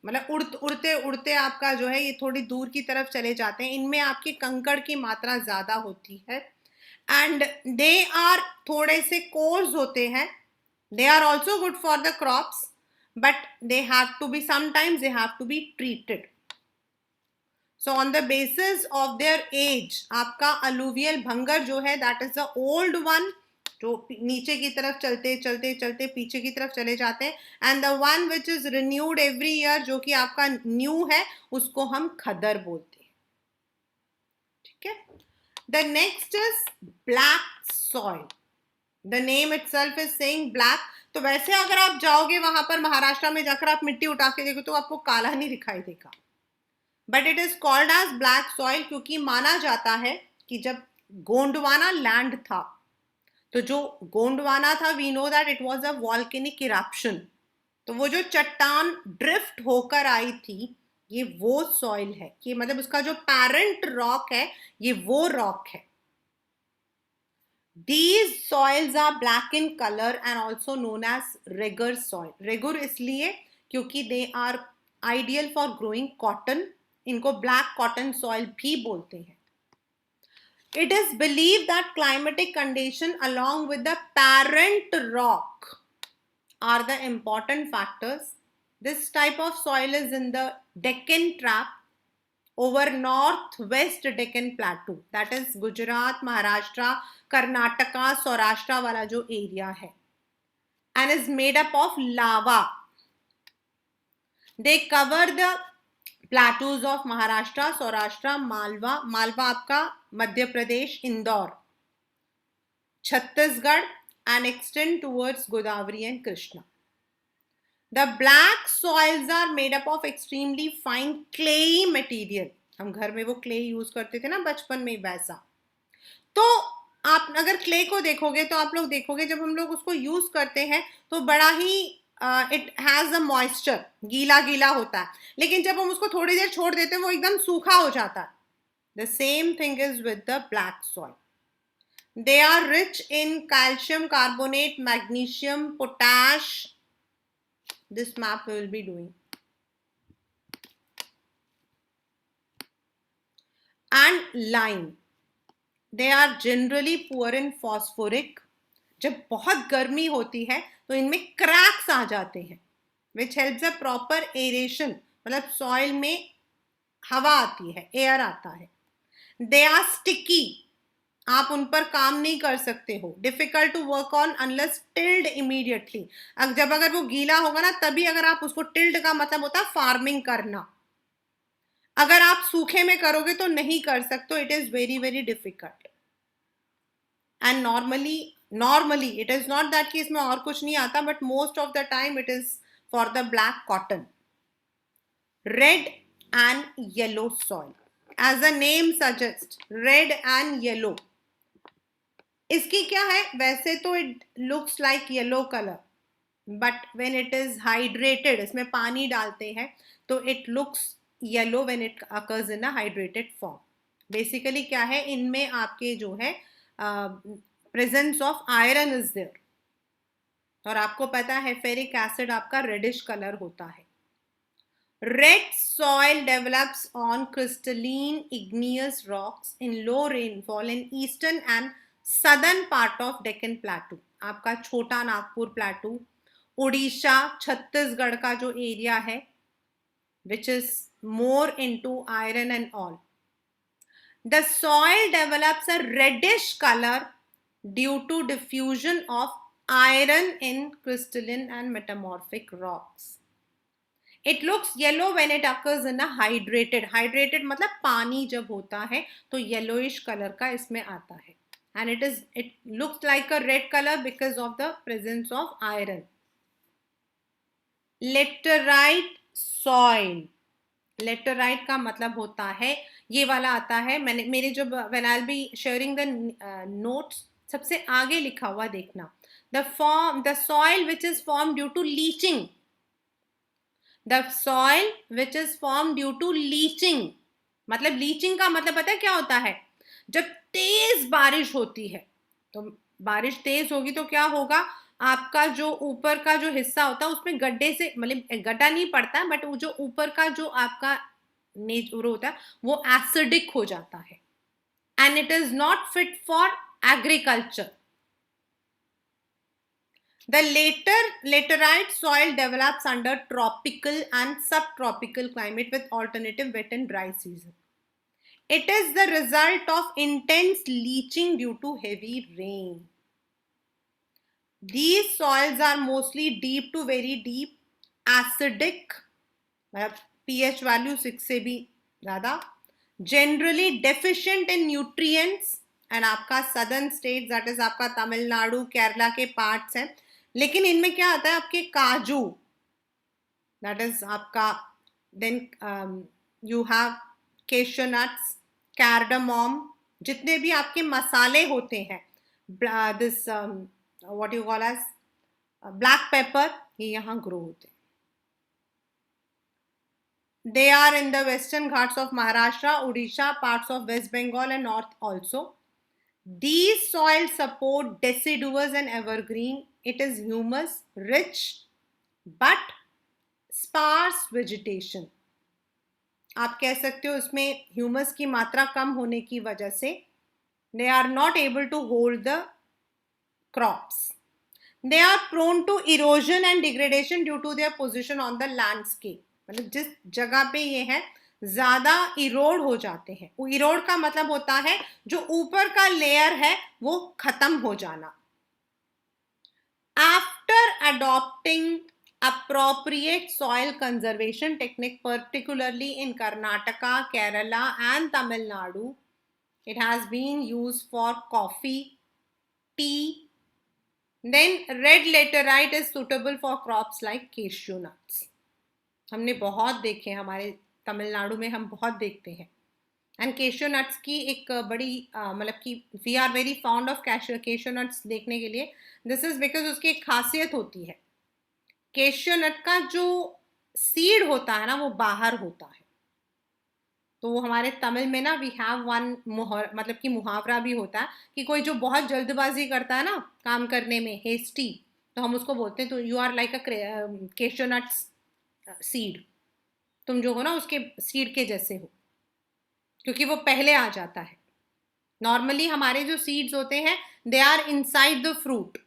मतलब उड़ते उड़ते आपका जो है ये थोड़ी दूर की तरफ चले जाते हैं, इनमें आपकी कंकड़ की मात्रा ज्यादा होती है एंड दे आर थोड़े से कोर्स होते हैं. They are also good for the crops but they have to be sometimes they have to be treated. So on the basis of their age आपका अलुवियल भंगर जो है that is the old one जो नीचे की तरफ चलते चलते चलते पीछे की तरफ चले जाते हैं, and the one which is renewed every year जो कि आपका न्यू है उसको हम खदर बोलते हैं. ठीक है. The next is black soil. The name itself is saying black. तो वैसे अगर आप जाओगे वहां पर महाराष्ट्र में जाकर आप मिट्टी उठा के देखो तो आपको काला नहीं दिखाई देगा, but it is called as black soil क्योंकि माना जाता है कि जब गोंडवाना लैंड था, तो जो गोंडवाना था we know that it was a volcanic eruption, तो वो जो चट्टान ड्रिफ्ट होकर आई थी ये वो सॉइल है, ये मतलब उसका जो पेरेंट रॉक है ये वो रॉक है. These soils are black in color and also known as regur soil. Regur इसलिए क्योंकि they are ideal for growing cotton. इनको black cotton soil भी बोलते हैं. It is believed that climatic condition along with the parent rock are the important factors. This type of soil is in the Deccan Trap over northwest Deccan Plateau. That is Gujarat, Maharashtra, Karnataka, Saurashtra वाला जो area है. And is made up of lava. They cover the plateaus of Maharashtra, Saurashtra, Malwa. Malwa आपका Madhya Pradesh, Indore, Chhattisgarh and extend towards Godavari and Krishna. The black soils are made up of extremely fine clayey material. हम घर में वो clay use करते थे ना बचपन में वैसा. तो आप अगर क्ले को देखोगे तो आप लोग देखोगे जब हम लोग उसको यूज करते हैं तो बड़ा ही इट हैज अ मॉइस्चर, गीला गीला होता है, लेकिन जब हम उसको थोड़ी देर छोड़ देते हैं वो एकदम सूखा हो जाता है. The same thing is with the black soil. They are rich in calcium carbonate, magnesium, potash. This map we will be doing. And lime. They are generally poor in phosphoric. जब बहुत गर्मी होती है तो इनमें क्रैक्स आ जाते हैं which helps a proper aeration, मतलब सॉइल में हवा आती है, एयर आता है. They are sticky. आप उन पर काम नहीं कर सकते हो. Difficult to work on unless tilled immediately. जब अगर वो गीला होगा ना तभी अगर आप उसको tilled का मतलब होता है फार्मिंग करना. अगर आप सूखे में करोगे तो नहीं कर सकते. It is very very difficult. And normally it is not that कि इसमें और कुछ नहीं आता, but most of the time it is for the black cotton. Red and yellow soil, as the name suggest, red and yellow. इसकी क्या है, वैसे तो it looks like yellow colour, but when it is hydrated, इसमें पानी डालते हैं तो it looks yellow when it occurs in a hydrated form. Basically क्या है, इनमें आपके जो है presence of iron is there, और आपको पता है फेरिक एसिड आपका रेडिश कलर होता है. Red soil develops on crystalline igneous rocks in low rainfall in eastern and southern part of Deccan Plateau. आपका छोटा नागपुर प्लेटू, उड़ीसा, छत्तीसगढ़ का जो एरिया है which is more into iron and all. The soil develops a reddish color due to diffusion of iron in crystalline and metamorphic rocks. It looks yellow when it occurs in a hydrated मतलब पानी जब होता है तो yellowish color का इसमें आता है, and it looks like a red color because of the presence of iron. Laterite soil, laterite का मतलब होता है, ये वाला आता है, मैंने मेरे जो when I will be sharing the notes सबसे आगे लिखा हुआ देखना, the soil which is form due to leaching, the soil which is form due to leaching, मतलब लीचिंग का मतलब पता है क्या होता है, जब तेज बारिश होती है, तो बारिश तेज होगी तो क्या होगा, आपका जो ऊपर का जो हिस्सा होता है उसमें गड्ढे से मतलब गड्ढा नहीं पड़ता है, बट वो जो ऊपर का जो आपका नेचर होता है वो एसिडिक हो जाता है, and it is not fit for agriculture. The laterite soil develops under tropical and subtropical climate with alternative wet and dry season. It is the result of intense leaching due to heavy rain. These soils are mostly deep to very deep, acidic, pH value 6 से भी ज़्यादा, generally deficient in nutrients, and आपका southern states that is आपका तमिलनाडु केरला के parts हैं, लेकिन इनमें क्या आता है आपके काजू, that is आपका, then you have cashew nuts, cardamom, जितने भी आपके मसाले होते हैं, this what you call as black pepper, ये यहाँ grow होते हैं. They are in the western ghats of Maharashtra, Odisha, parts of West Bengal and North also. These soils support deciduous and evergreen. It is humus rich but sparse vegetation. आप कह सकते हो इसमें humus की मात्रा कम होने की वजह से they are not able to hold the crops. They are prone to erosion and degradation due to their position on the landscape. मतलब जिस जगह पे ये है ज्यादा इरोड हो जाते हैं, वो इरोड का मतलब होता है जो ऊपर का लेयर है वो खत्म हो जाना. After adopting appropriate soil conservation technique, particularly in Karnataka, Kerala and Tamil Nadu, it has been used for coffee, tea. Then red laterite is suitable for crops like cashew nuts. हमने बहुत देखे, हमारे तमिलनाडु में हम बहुत देखते हैं. एंड केशू नट्स की एक बड़ी मतलब कि we are very found of cashew nuts देखने के लिए. दिस इज बिकॉज उसकी एक खासियत होती है, केशू नट का जो सीड होता है ना वो बाहर होता है. तो वो हमारे तमिल में ना वी हैव वन मतलब कि मुहावरा भी होता है कि कोई जो बहुत जल्दबाजी करता है ना काम करने में, हेस्टी, तो हम उसको बोलते हैं तो you are like a cashew nuts seed, तुम जो हो ना उसके सीड के जैसे हो, क्योंकि वो पहले आ जाता है. नॉर्मली हमारे जो सीड्स होते हैं they are inside the fruit,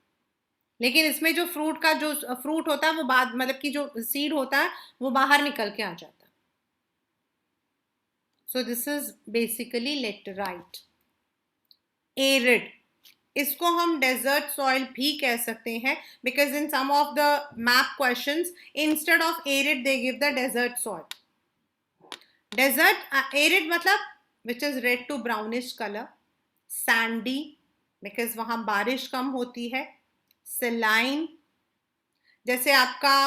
लेकिन इसमें जो फ्रूट का जो फ्रूट होता है वो बाद मतलब कि जो सीड होता है वो बाहर निकल के आ जाता है. So this is basically laterite. Arid, इसको हम डेजर्ट सॉइल भी कह सकते हैं because in some of the map questions instead of arid they give the desert soil. Desert arid मतलब which is red to brownish colour, sandy because वहां बारिश कम होती है, सेलाइन जैसे आपका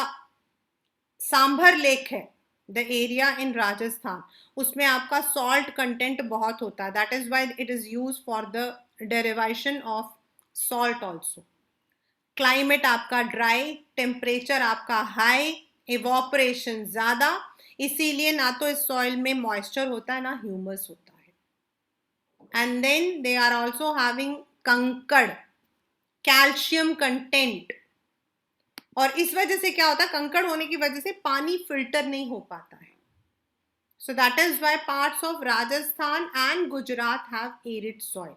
सांभर लेक है द एरिया इन राजस्थान, उसमें आपका सॉल्ट कंटेंट बहुत होता है, that is why it is use for the derivation of salt also. Climate आपका ड्राई, टेम्परेचर आपका हाई, इवोपरेशन ज्यादा, इसीलिए ना तो इस सॉइल में मॉइस्चर होता है ना ह्यूमस होता है. And then they are also having kankar, calcium content, और इस वजह से क्या होता है कंकड़ होने की वजह से पानी फिल्टर नहीं हो पाता है. So that is why parts of Rajasthan and Gujarat have arid soil,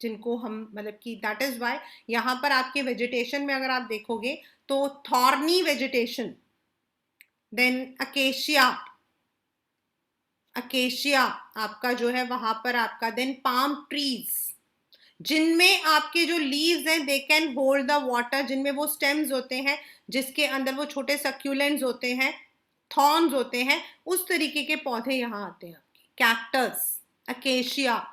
जिनको हम मतलब कि दैट इज वाई यहाँ पर आपके वेजिटेशन में अगर आप देखोगे तो thorny vegetation, then acacia, acacia आपका जो है वहां पर आपका, देन पाम ट्रीज, जिनमें आपके जो लीव्स हैं they can hold the water, जिनमें वो स्टेम्स होते हैं जिसके अंदर वो छोटे सक्यूलेंट्स होते हैं, थॉर्न्स होते हैं, उस तरीके के पौधे यहाँ आते हैं आपके, cactus, acacia.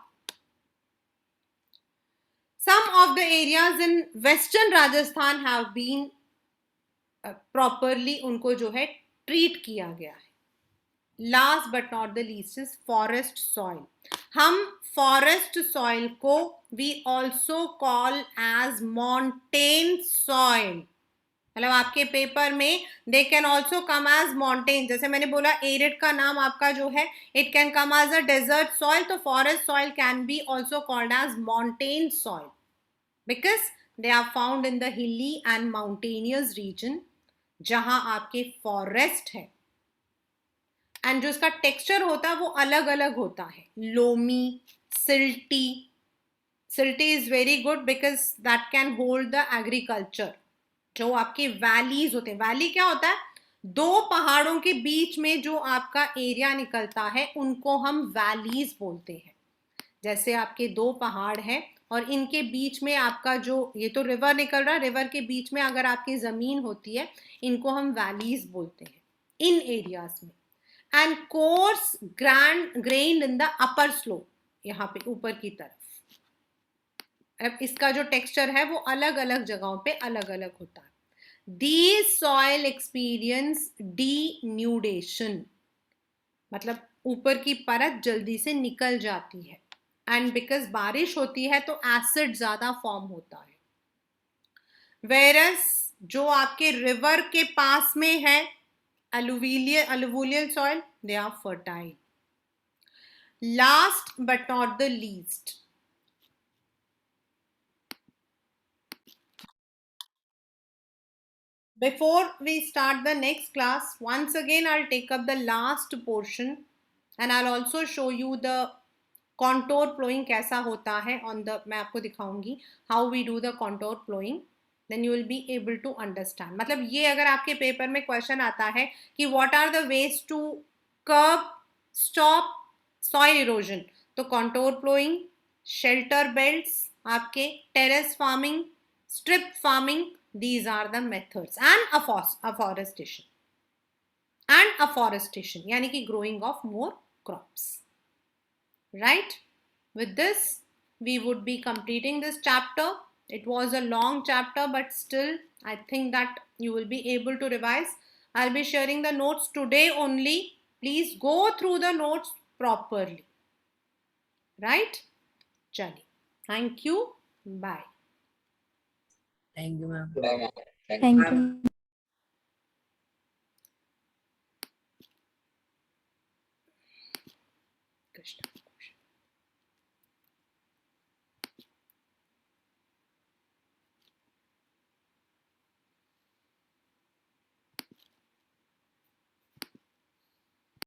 Some of the areas in western Rajasthan have been properly उनको जो है ट्रीट किया गया है. Last but not the least is forest soil. हम फॉरेस्ट सॉइल को we also call as montane soil. मतलब आपके पेपर में they can also come as montane. जैसे मैंने बोला एरिड का नाम आपका जो है it can come as a desert soil, तो forest soil can be also called as montane soil because they are found in the hilly and mountainous region जहां आपके फॉरेस्ट है. एंड जो इसका टेक्सचर होता है वो अलग अलग होता है, loamy, silty. Silty is very good because that can hold the agriculture. जो आपके वैलीज होते हैं, वैली क्या होता है, दो पहाड़ों के बीच में जो आपका एरिया निकलता है उनको हम वैलीज बोलते हैं. जैसे आपके दो पहाड़ हैं और इनके बीच में आपका जो ये तो रिवर निकल रहा है, रिवर के बीच में अगर आपकी जमीन होती है इनको हम वैलीज बोलते हैं इन एरियाज में. And course grand in the upper slope, यहाँ पे ऊपर की तरफ. अब इसका जो टेक्सचर है वो अलग अलग जगहों पे अलग अलग होता है. These soil experience denudation, मतलब ऊपर की परत जल्दी से निकल जाती है. एंड बिकॉज बारिश होती है तो एसिड ज्यादा फॉर्म होता है. वेरस जो आपके रिवर के पास में है alluvial soil, they are fertile. Last but not the least, before we start the next class, once again I'll take up the last portion and I'll also show you the contour plowing कैसा होता है on the, मैं आपको दिखाऊंगी how we do the contour plowing, then you will be able to understand. मतलब ये अगर आपके पेपर में क्वेश्चन आता है कि what are the ways to curb, stop soil erosion, तो contour plowing, shelter belts, आपके terrace farming, strip farming, these are the methods, and afforestation. And afforestation यानी कि growing of more crops. Right? With this, we would be completing this chapter. It was a long chapter, but still, I think that you will be able to revise. I'll be sharing the notes today only. Please go through the notes properly. Right? Chali. Thank you. Bye. Thank you, ma'am. Bye, ma'am. Thank you. Thank you.